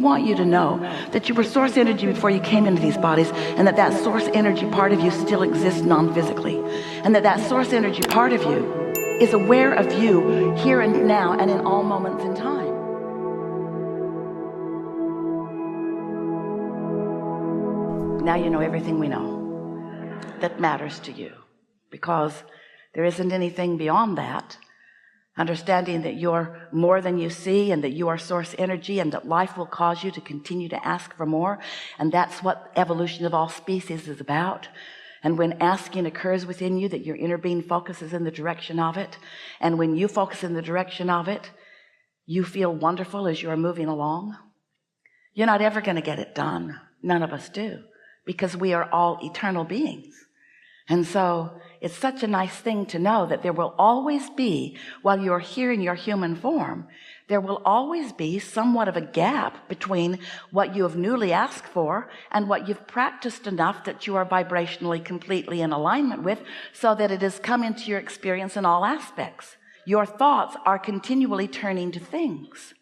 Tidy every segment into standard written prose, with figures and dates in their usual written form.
want you to know that you were source energy before you came into these bodies, and that source energy part of you still exists non-physically, and that source energy part of you is aware of you here and now and in all moments in time. Now you know everything we know that matters to you, because there isn't anything beyond that. Understanding that you're more than you see, and that you are source energy, and that life will cause you to continue to ask for more, and that's what evolution of all species is about. And when asking occurs within you, that your inner being focuses in the direction of it, and when you focus in the direction of it, you feel wonderful as you're moving along. You're not ever going to get it done. None of us do, because we are all eternal beings. And so it's such a nice thing to know that there will always be, while you're here in your human form, there will always be somewhat of a gap between what you have newly asked for and what you've practiced enough that you are vibrationally completely in alignment with, so that it has come into your experience in all aspects. Your thoughts are continually turning to things,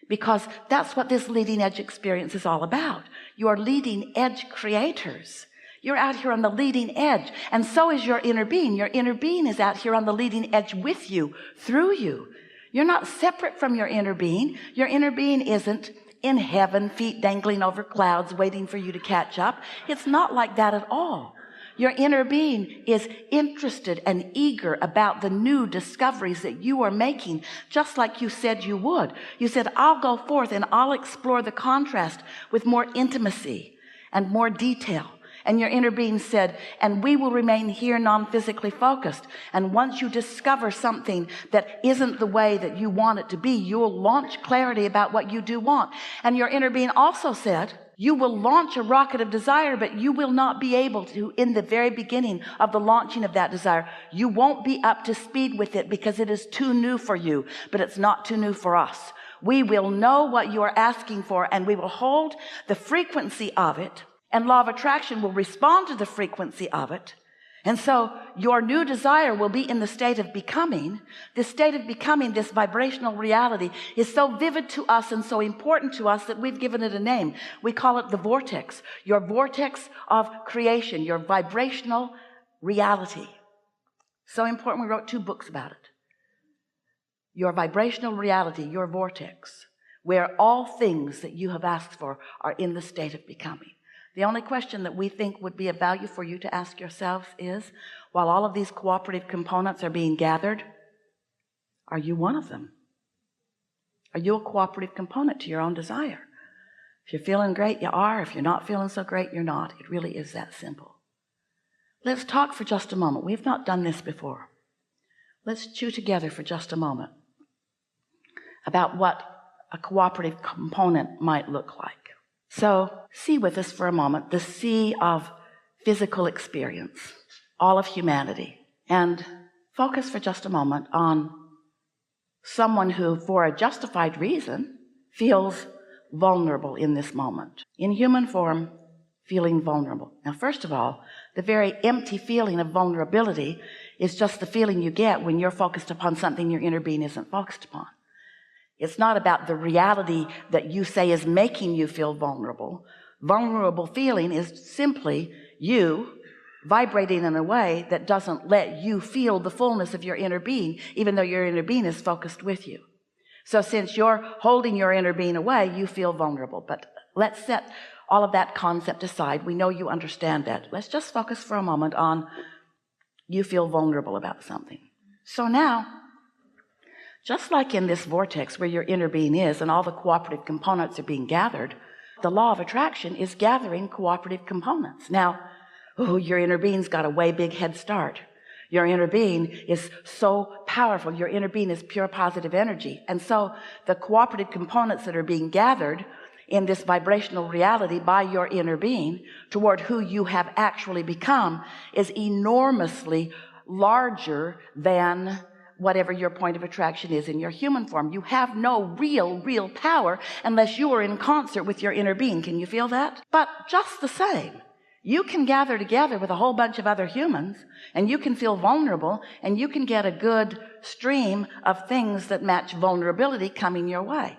because that's what this leading edge experience is all about. You are leading edge creators. You're out here on the leading edge, and so is your inner being. Your inner being is out here on the leading edge with you, through you. You're not separate from your inner being. Your inner being isn't in heaven, feet dangling over clouds, waiting for you to catch up. It's not like that at all. Your inner being is interested and eager about the new discoveries that you are making, just like you said you would. You said, I'll go forth and I'll explore the contrast with more intimacy and more detail. And your inner being said, and we will remain here non-physically focused. And once you discover something that isn't the way that you want it to be, you'll launch clarity about what you do want. And your inner being also said, you will launch a rocket of desire, but you will not be able to, in the very beginning of the launching of that desire, you won't be up to speed with it, because it is too new for you, but it's not too new for us. We will know what you are asking for, and we will hold the frequency of it, and law of attraction will respond to the frequency of it. And so your new desire will be in the state of becoming. This state of becoming, this vibrational reality, is so vivid to us and so important to us that we've given it a name. We call it the vortex. Your vortex of creation, your vibrational reality. So important, we wrote 2 books about it. Your vibrational reality, your vortex, where all things that you have asked for are in the state of becoming. The only question that we think would be of value for you to ask yourselves is, while all of these cooperative components are being gathered, are you one of them? Are you a cooperative component to your own desire? If you're feeling great, you are. If you're not feeling so great, you're not. It really is that simple. Let's talk for just a moment. We've not done this before. Let's chew together for just a moment about what a cooperative component might look like. So see with us for a moment the sea of physical experience, all of humanity, and focus for just a moment on someone who, for a justified reason, feels vulnerable in this moment. In human form, feeling vulnerable. Now, first of all, the very empty feeling of vulnerability is just the feeling you get when you're focused upon something your inner being isn't focused upon. It's not about the reality that you say is making you feel vulnerable. Vulnerable feeling is simply you vibrating in a way that doesn't let you feel the fullness of your inner being, even though your inner being is focused with you. So since you're holding your inner being away, you feel vulnerable. But let's set all of that concept aside. We know you understand that. Let's just focus for a moment on you feel vulnerable about something. So now, just like in this vortex where your inner being is and all the cooperative components are being gathered, the law of attraction is gathering cooperative components. Now, your inner being's got a way big head start. Your inner being is so powerful. Your inner being is pure positive energy. And so the cooperative components that are being gathered in this vibrational reality by your inner being toward who you have actually become is enormously larger than whatever your point of attraction is in your human form. You have no real power unless you are in concert with your inner being. Can you feel that? But just the same, you can gather together with a whole bunch of other humans, and you can feel vulnerable, and you can get a good stream of things that match vulnerability coming your way.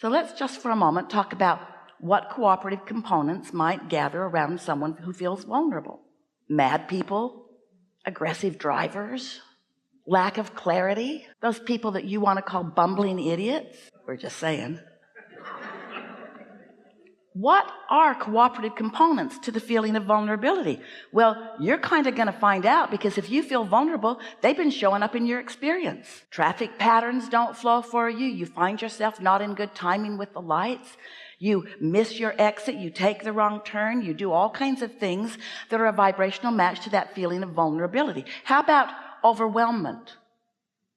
So let's just for a moment talk about what cooperative components might gather around someone who feels vulnerable. Mad people, aggressive drivers, lack of clarity, those people that you want to call bumbling idiots. We're just saying. What are cooperative components to the feeling of vulnerability? Well, you're kind of going to find out, because if you feel vulnerable, they've been showing up in your experience. Traffic patterns don't flow for you. You find yourself not in good timing with the lights. You miss your exit. You take the wrong turn. You do all kinds of things that are a vibrational match to that feeling of vulnerability. How about overwhelmment?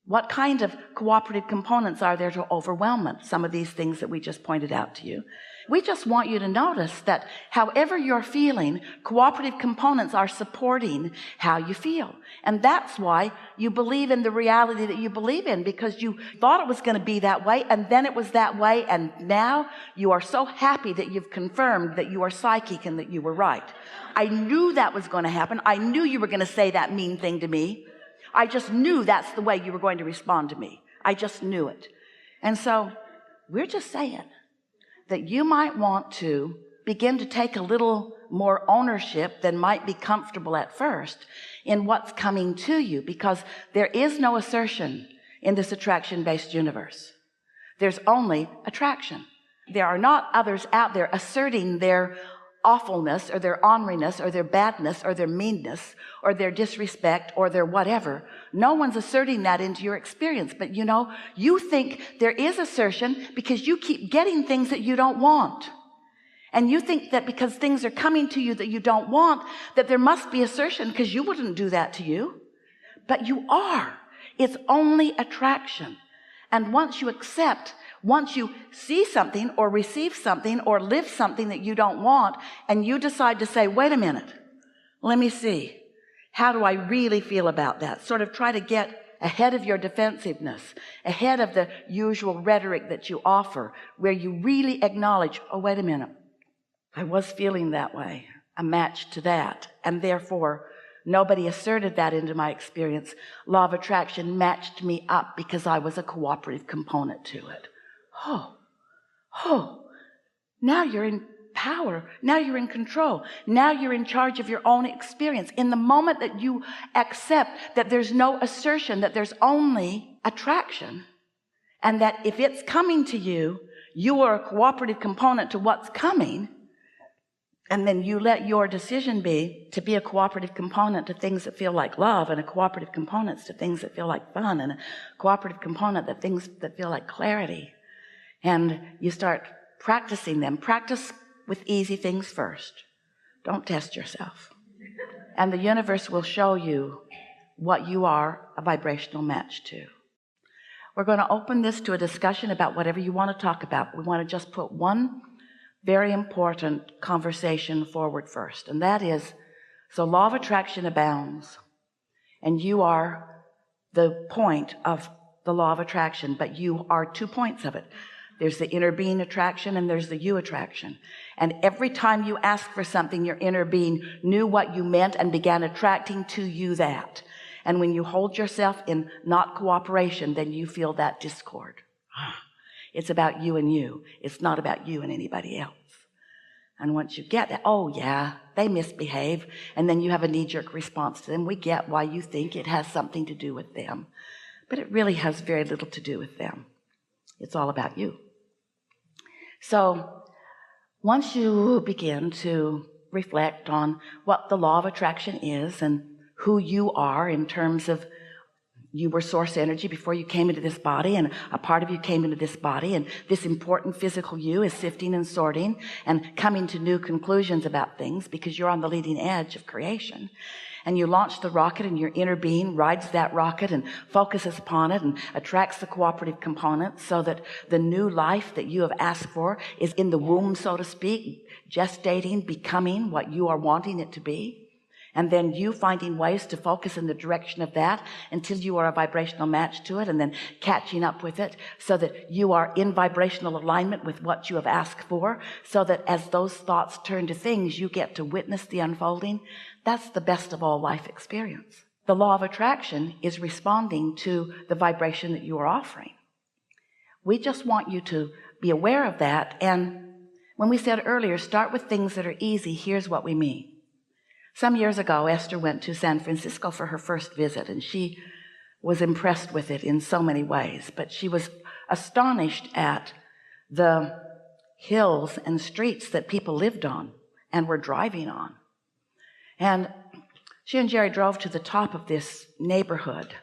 What kind of cooperative components are there to overwhelmment? Some of these things that we just pointed out to you. We just want you to notice that however you're feeling, cooperative components are supporting how you feel. And that's why you believe in the reality that you believe in, because you thought it was going to be that way, and then it was that way, and now you are so happy that you've confirmed that you are psychic and that you were right. I knew that was going to happen. I knew you were going to say that mean thing to me. I just knew that's the way you were going to respond to me. I just knew it. And so we're just saying that you might want to begin to take a little more ownership than might be comfortable at first in what's coming to you, because there is no assertion in this attraction-based universe. There's only attraction. There are not others out there asserting their awfulness or their orneriness or their badness or their meanness or their disrespect or their whatever. No one's asserting that into your experience. But you know, you think there is assertion because you keep getting things that you don't want. And you think that because things are coming to you that you don't want, that there must be assertion, because you wouldn't do that to you. But you are. It's only attraction. And once you see something or receive something or live something that you don't want, and you decide to say, wait a minute, let me see, how do I really feel about that? Sort of try to get ahead of your defensiveness, ahead of the usual rhetoric that you offer, where you really acknowledge, oh, wait a minute, I was feeling that way, a match to that, and therefore nobody asserted that into my experience. Law of attraction matched me up because I was a cooperative component to it. Now you're in power. Now you're in control. Now you're in charge of your own experience. In the moment that you accept that there's no assertion, that there's only attraction, and that if it's coming to you, you are a cooperative component to what's coming, and then you let your decision be to be a cooperative component to things that feel like love, and a cooperative component to things that feel like fun, and a cooperative component that things that feel like clarity. And you start practicing them. Practice with easy things first. Don't test yourself. And the universe will show you what you are a vibrational match to. We're going to open this to a discussion about whatever you want to talk about. We want to just put one very important conversation forward first. And that is, so law of attraction abounds. And you are the point of the law of attraction, but you are 2 points of it. There's the inner being attraction and there's the you attraction. And every time you ask for something, your inner being knew what you meant and began attracting to you that. And when you hold yourself in not cooperation, then you feel that discord. It's about you and you. It's not about you and anybody else. And once you get that, oh yeah, they misbehave, and then you have a knee-jerk response to them. We get why you think it has something to do with them, but it really has very little to do with them. It's all about you. So once you begin to reflect on what the law of attraction is and who you are in terms of you were source energy before you came into this body, and a part of you came into this body, and this important physical you is sifting and sorting and coming to new conclusions about things because you're on the leading edge of creation. And you launch the rocket, and your inner being rides that rocket and focuses upon it and attracts the cooperative components so that the new life that you have asked for is in the womb, so to speak, gestating, becoming what you are wanting it to be. And then you finding ways to focus in the direction of that until you are a vibrational match to it, and then catching up with it so that you are in vibrational alignment with what you have asked for, so that as those thoughts turn to things, you get to witness the unfolding. That's the best of all life experience. The law of attraction is responding to the vibration that you are offering. We just want you to be aware of that and When we said earlier, start with things that are easy, here's what we mean. Some years ago, Esther went to San Francisco for her first visit, and she was impressed with it in so many ways, but she was astonished at the hills and streets that people lived on and were driving on. And she and Jerry drove to the top of this neighborhood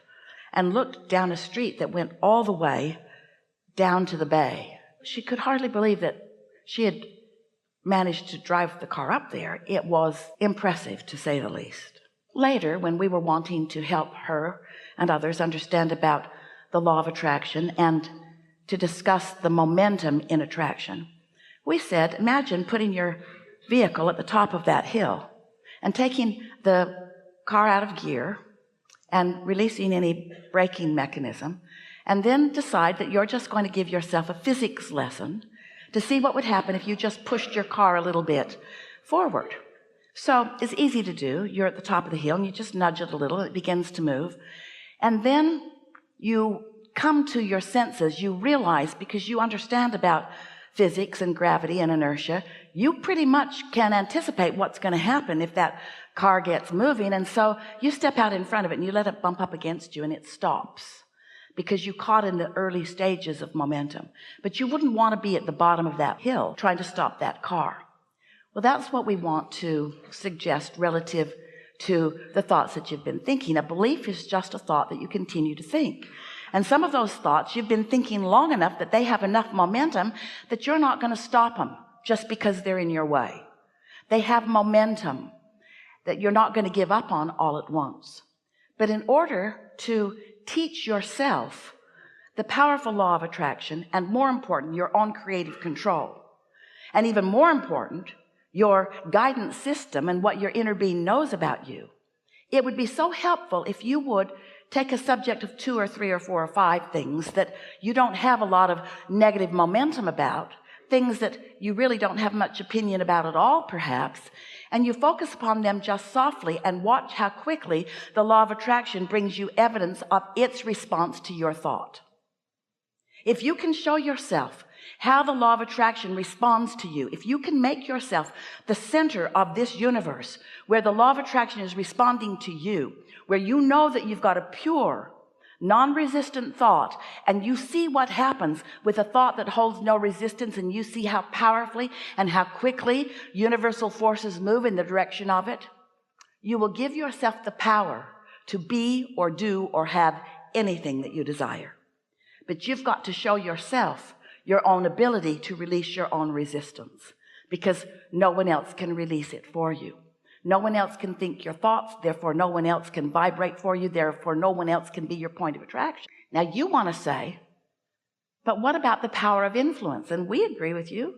and looked down a street that went all the way down to the bay. She could hardly believe that she had managed to drive the car up there. It was impressive, to say the least. Later, when we were wanting to help her and others understand about the law of attraction and to discuss the momentum in attraction, we said, imagine putting your vehicle at the top of that hill and taking the car out of gear and releasing any braking mechanism, and then decide that you're just going to give yourself a physics lesson to see what would happen if you just pushed your car a little bit forward. So it's easy to do. You're at the top of the hill and you just nudge it a little and it begins to move. And then you come to your senses. You realize, because you understand about physics and gravity and inertia, you pretty much can anticipate what's going to happen if that car gets moving. And so you step out in front of it and you let it bump up against you and it stops, because you caught in the early stages of momentum. But you wouldn't want to be at the bottom of that hill trying to stop that car. Well, that's what we want to suggest relative to the thoughts that you've been thinking. A belief is just a thought that you continue to think. And some of those thoughts you've been thinking long enough that they have enough momentum that you're not going to stop them just because they're in your way. They have momentum that you're not going to give up on all at once. But in order to teach yourself the powerful law of attraction, and more important, your own creative control, and even more important, your guidance system and what your inner being knows about you, it would be so helpful if you would take a subject of 2 or 3 or 4 or 5 things that you don't have a lot of negative momentum about, things that you really don't have much opinion about at all, perhaps, and you focus upon them just softly and watch how quickly the law of attraction brings you evidence of its response to your thought. If you can show yourself how the law of attraction responds to you, if you can make yourself the center of this universe where the law of attraction is responding to you, where you know that you've got a pure, non-resistant thought, and you see what happens with a thought that holds no resistance, and you see how powerfully and how quickly universal forces move in the direction of it, you will give yourself the power to be or do or have anything that you desire. But you've got to show yourself your own ability to release your own resistance, because no one else can release it for you. No one else can think your thoughts, therefore no one else can vibrate for you, therefore no one else can be your point of attraction. Now you want to say, but what about the power of influence? And we agree with you.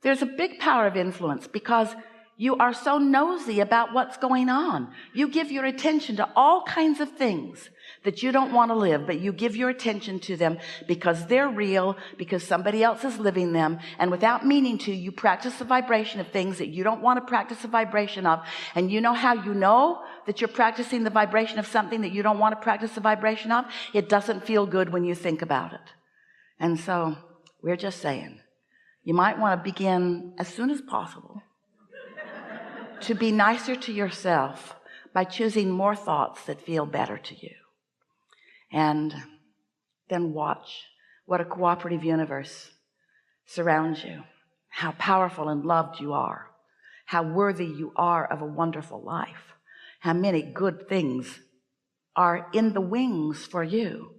There's a big power of influence, because you are so nosy about what's going on. You give your attention to all kinds of things that you don't want to live, but you give your attention to them because they're real, because somebody else is living them, and without meaning to, you practice the vibration of things that you don't want to practice the vibration of. And you know how you know that you're practicing the vibration of something that you don't want to practice the vibration of? It doesn't feel good when you think about it. And so we're just saying, you might want to begin as soon as possible to be nicer to yourself by choosing more thoughts that feel better to you. And then watch what a cooperative universe surrounds you, how powerful and loved you are, how worthy you are of a wonderful life, how many good things are in the wings for you,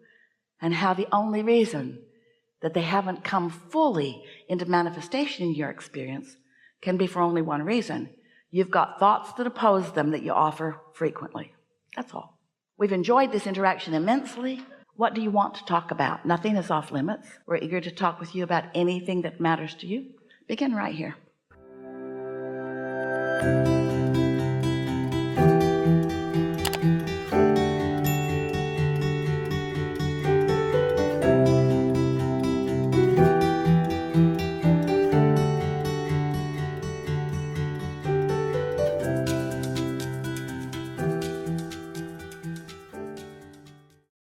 and how the only reason that they haven't come fully into manifestation in your experience can be for only one reason. You've got thoughts that oppose them that you offer frequently. That's all. We've enjoyed this interaction immensely. What do you want to talk about? Nothing is off limits. We're eager to talk with you about anything that matters to you. Begin right here.